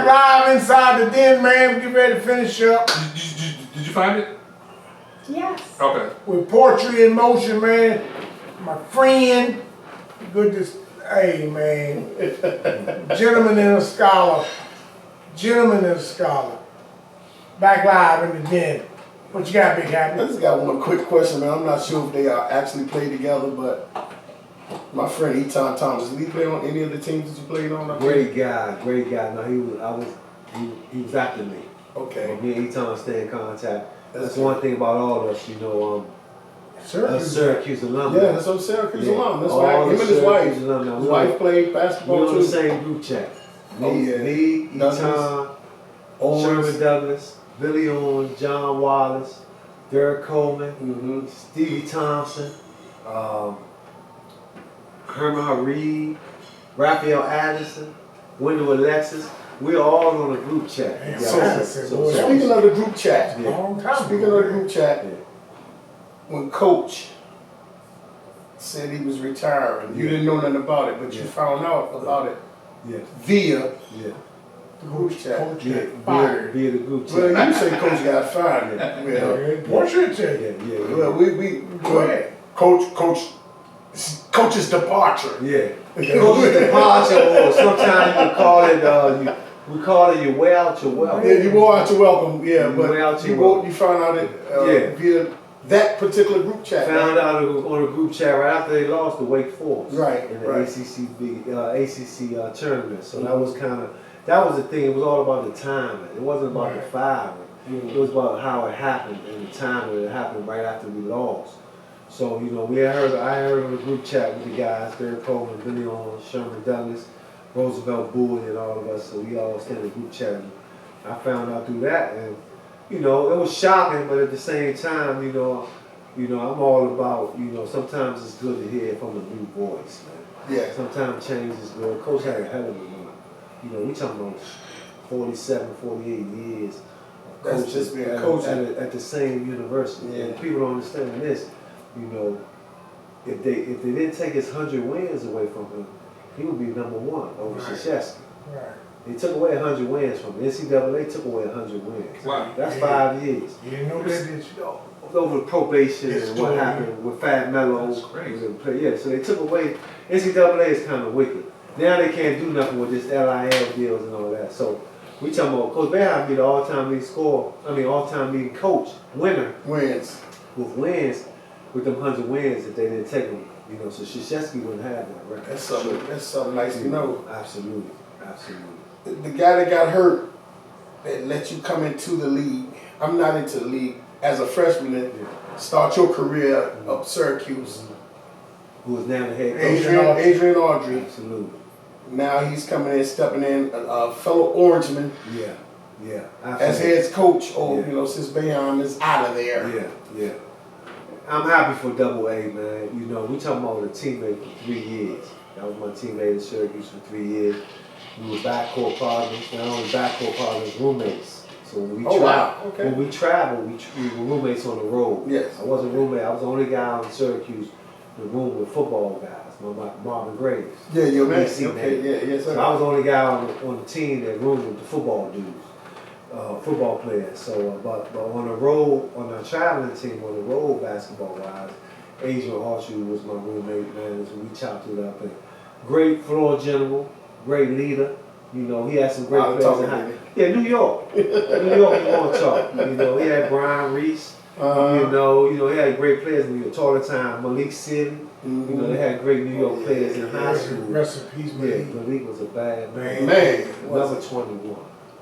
live inside the den, man. We get ready to finish up. Did you find it? Yes. Okay. With Poetry in Motion, man. My friend. Good to, hey, man. Gentleman and a scholar. Gentleman and a scholar. Back live in the den. What you got, Big Happy? I just got one quick question, man. I'm not sure if they actually played together, but my friend Eton Thomas, did he play on any of the teams that you played on? Great guy. No, he was after me. Okay. Me and Eton stay in contact. That's one thing about all of us, you know. Syracuse alumni. Yeah, that's what Syracuse alum. That's why him and his wife. His wife played basketball too. We on the same group chat. Me, Eton, Sherman Douglas, Billy Owens, John Wallace, Derek Coleman, Stevie Thompson, Herman Reed, Raphael Addison, Wendell Alexis. We're all on a group chat. So speaking of the group chat, when Coach said he was retiring, you didn't know nothing about it, but you found out about it via the group chat. Fired. Via the group chat. Well, you say Coach got fired. What should tell Well, we go ahead. Coach's departure. Yeah. Coach's departure, or sometimes we call it you wear out your welcome. Yeah, you wore out your welcome. Yeah, but you found out it via that particular group chat. Found out on a group chat right after they lost to Wake Forest. Right. In the ACC tournament. So that was the thing. It was all about the timing. It wasn't about the firing. It was about how it happened and the time when it happened right after we lost. So, you know, I heard on the group chat with the guys, Derek Coleman, Billy Owens, Sherman Douglas, Roosevelt Bowie, and all of us. So we all stayed in the group chat. And I found out through that, and you know, it was shocking, but at the same time, you know, I'm all about, you know, sometimes it's good to hear from a new voice, man. Yeah. Sometimes change is good. Coach had a hell of a run. You know, we talking about 47, 48 years. That's just being coaching at the same university. Yeah. And people don't understand this. You know, if they didn't take his 100 wins away from him, he would be #1 over Krzyzewski. Right. They took away 100 wins from him. NCAA took away 100 wins. Wow. That's 5 years. You didn't know that, did you? Over probation and what happened with Fat Mello. That's crazy. Yeah, so they took away. NCAA is kind of wicked. Now they can't do nothing with this LIL deals and all that. So we talking about Coach Bear be the all-time leading coach, winner. Wins. With wins, with them 100 wins if they didn't take them. You know, so Krzyzewski wouldn't have that record. That's something nice to know. Absolutely. The guy that got hurt that let you come into the league. I'm not into the league as a freshman and start your career up Syracuse. Who is now the head coach? Adrian Audrey. Absolutely. Now he's coming in, stepping in, a fellow Orangeman. Yeah. Absolutely. As head coach, you know, since Bayonne is out of there. Yeah. I'm happy for Double A, man. You know, we talking about a teammate for 3 years. That was my teammate at Syracuse for 3 years. We were backcourt partners. Not only backcourt partners, roommates. So when we traveled, we were roommates on the road. Yes. I wasn't a roommate. I was the only guy in Syracuse in the room with football guys. Marvin Graves. Yeah, your man. BC Okay, yes, sir. So I was the only guy on the team that roomed with the football dudes, football players. So, but on the road, on our traveling team, on the road basketball-wise, Adrian Audrey was my roommate, man. So we chopped it up. And great floor general, great leader. You know, he had some great players. New York. New York, you want to talk. You know, he had Brian Reese. You know, he had great players in New York all the time. Malik City. You know, they had great New York players in high school. Rest in peace, man. Yeah, Malik was a bad man. Number 21.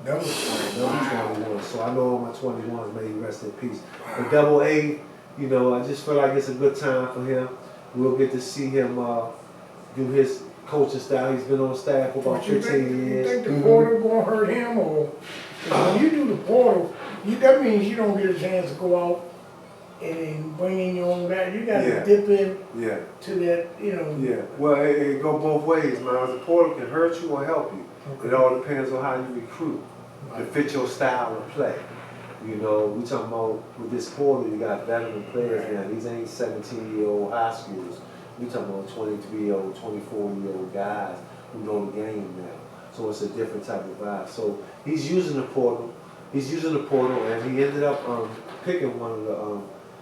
Number 21. So I know all my 21s, may he rest in peace. But Double A, you know, I just feel like it's a good time for him. We'll get to see him do his coaching style. He's been on staff for about 15 years. You think the portal gonna hurt him, or when you do the portal, that means you don't get a chance to go out and bring in your own guy. You got to dip in to that, you know. Yeah. Well, it go both ways, man. The portal can hurt you or help you. Okay. It all depends on how you recruit to fit your style of play. You know, we talking about with this portal, you got veteran players now. These ain't 17-year-old high schoolers. We talking about 23-year-old, 24-year-old guys who know the game now. So it's a different type of vibe. So he's using the portal. And he ended up picking one of the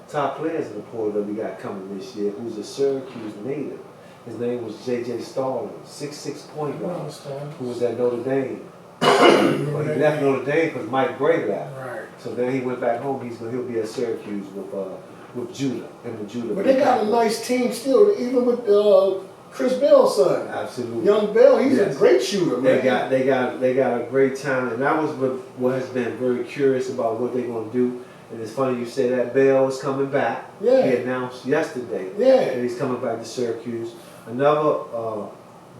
top players in the portal that we got coming this year, who's a Syracuse native. His name was J.J. Starling, 6'6" point guard, who was at Notre Dame. But he left Notre Dame because Mike Gray left. Right. So then he went back home. He'll be at Syracuse with Judah, him and Judah. But they got a nice team still, even with Chris Bell's son. Absolutely. Young Bell, he's a great shooter, man. They got a great talent, and that was what has been very curious about what they're gonna do. And it's funny you say that Bell is coming back. Yeah. He announced yesterday Yeah. that he's coming back to Syracuse. Another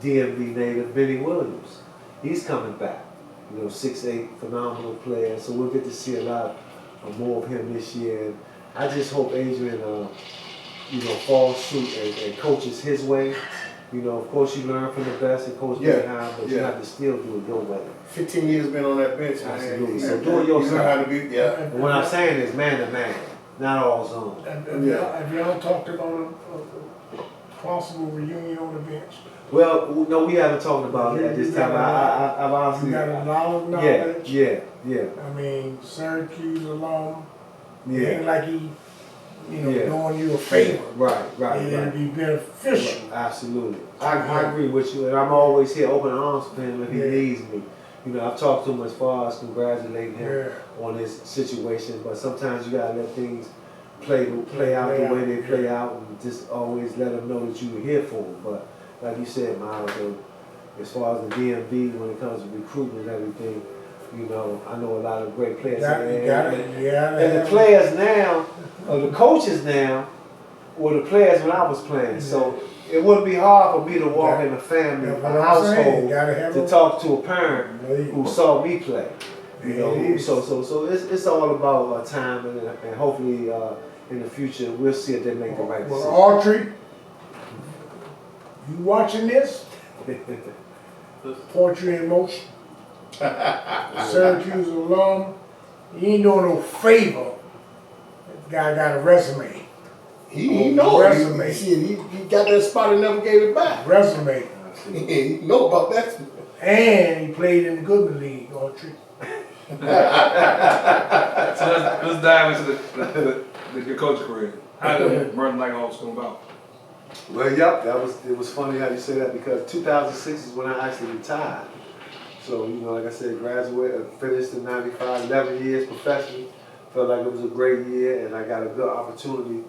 DMV native, Benny Williams, he's coming back. 6'8", phenomenal player. So we'll get to see a lot more of him this year. And I just hope Adrian, follows suit and coaches his way. Of course you learn from the best and coach behind, but you have to still do it your way. 15 years been on that bench, man. Absolutely. So do it yourself. You know how to be, And what I'm saying is man to man, not all zone. Have y'all talked about a possible reunion on the bench? Well, no, we haven't talked about it at this time. I've honestly. You got a lot of knowledge. Yeah. I mean, Syracuse alum. Yeah. Ain't like he, doing you a favor. Right. It'd be beneficial. Right. Absolutely. I agree with you, and I'm always here, open arms for him if he needs me. I've talked to him as far as congratulating him on this situation, but sometimes you gotta let things play out the way they play out, and just always let them know that you were here for them. But like you said, Miles, as far as the DMV, when it comes to recruiting and everything, I know a lot of great players. And the players now, the coaches now, were the players when I was playing. So it wouldn't be hard for me to walk in a family, a household, to talk to a parent who saw me play. So it's all about time, and hopefully in the future we'll see if they make the right decision. Well, Autry, you watching this? Poetry in motion. Syracuse alum. You ain't doing no favor. That guy got a resume. He knows. Resume. He got that spot and never gave it back. Resume. He know about that. And he played in the Goodman League, Autry. So let's dive into your coach career. How did Moten like all this come about? Well, it was funny how you say that, because 2006 is when I actually retired. So, like I said, graduated, finished in 95, 11 years professionally. Felt like it was a great year, and I got a good opportunity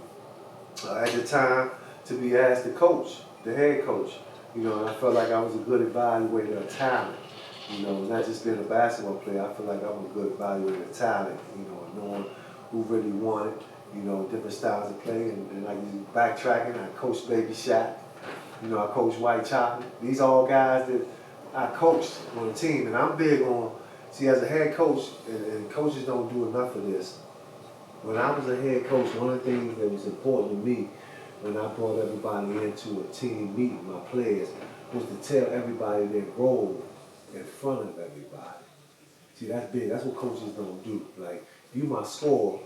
at the time to be asked to coach, the head coach. And I felt like I was a good evaluator of talent. Not just being a basketball player, I feel like I'm a good evaluator of talent, knowing who really wanted, different styles of play, and I use backtracking. I coached Baby Shaq, I coached White Chocolate. These are all guys that I coached on the team, and I'm big on, as a head coach, and coaches don't do enough of this. When I was a head coach, one of the things that was important to me when I brought everybody into a team meeting, my players, was to tell everybody their role in front of everybody. See, that's big. That's what coaches don't do. Like, you my scorer.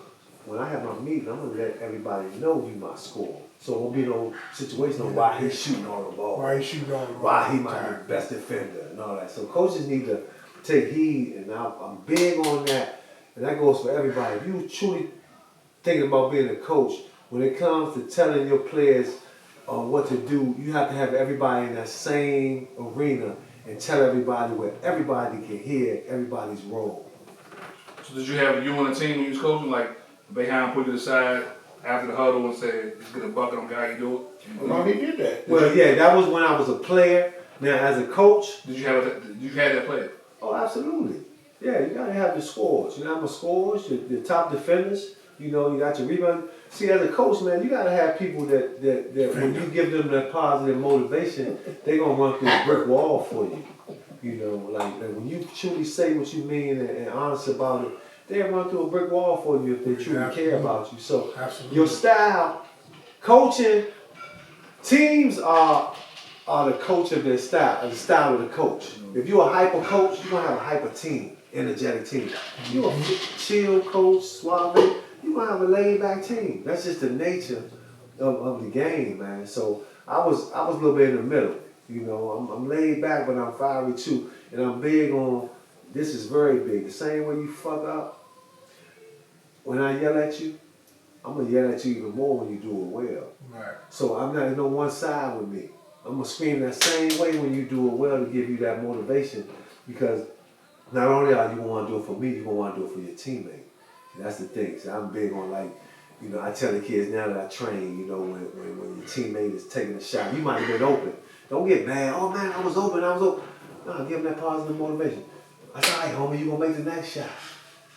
When I have my meeting, I'm gonna let everybody know you my scorer. So it won't be no situation on why he's shooting all the ball. Why he might be the best defender and all that. So coaches need to take heed, and I'm big on that. And that goes for everybody. If you truly thinking about being a coach, when it comes to telling your players what to do, you have to have everybody in that same arena and tell everybody where everybody can hear everybody's role. So did you have you on the team when you was coaching, like Boeheim put you aside after the huddle and said, "Just get a bucket on how you do it"? Well, he did that. Well, yeah, that was when I was a player. Now, as a coach, Did you have that player? Oh, absolutely. Yeah, you gotta have the scores. I'm a scorers, your top defenders. You got your rebound. See, as a coach, man, you gotta have people that when you give them that positive motivation, they're gonna run through a brick wall for you. Like when you truly say what you mean and honest about it, they'll run through a brick wall for you if they truly care about you. So your style, coaching, teams are the coach of their style, the style of the coach. If you're a hyper coach, you're gonna have a hyper team, energetic team. If you're a chill coach, suave, you're gonna have a laid back team. That's just the nature of the game, man. So I was a little bit in the middle. You know, I'm laid back, but I'm fiery too. And I'm big on, this is very big. The same way you fuck up, when I yell at you, I'm gonna yell at you even more when you do it well. Right. So I'm not on one side with me. I'm gonna scream that same way when you do it well to give you that motivation, because not only are you gonna wanna do it for me, you're gonna wanna do it for your teammate. And that's the thing. So I'm big on, like, you know, I tell the kids now that I train, you know, when your teammate is taking a shot, you might have been open. Don't get mad. Oh man, I was open. No, give him that positive motivation. I said, all right, homie, you gonna make the next shot.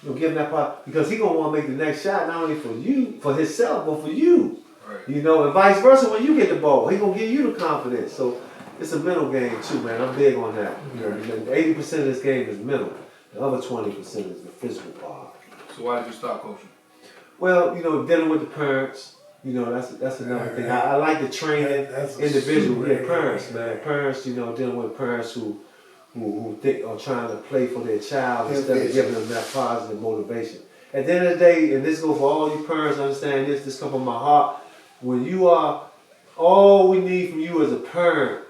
You know, give him that part, because he gonna want to make the next shot not only for you, for himself, but for you. Right. You know, and vice versa. When you get the ball, he gonna give you the confidence. So it's a mental game too, man. I'm big on that. You know, 80% of this game is mental. The other 20% is the physical part. So why did you stop coaching? Well, you know, dealing with the parents. You know, that's another thing. I like the training That's a individual. super Yeah, parents, man. Parents, you know, dealing with parents who think are trying to play for their child instead of giving them that positive motivation. At the end of the day, and this goes for all you parents, understand this comes from my heart. When you are, all we need from you as a parent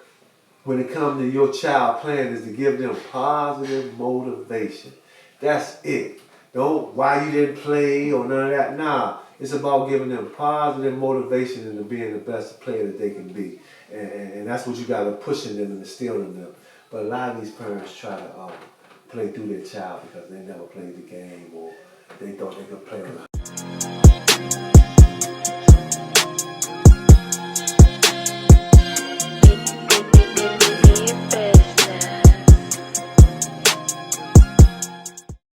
when it comes to your child playing is to give them positive motivation. That's it. Don't why you didn't play or none of that. Nah, it's about giving them positive motivation into being the best player that they can be. And that's what you got to push in them and instill in them. But a lot of these parents try to play through their child because they never played the game or they thought they could play on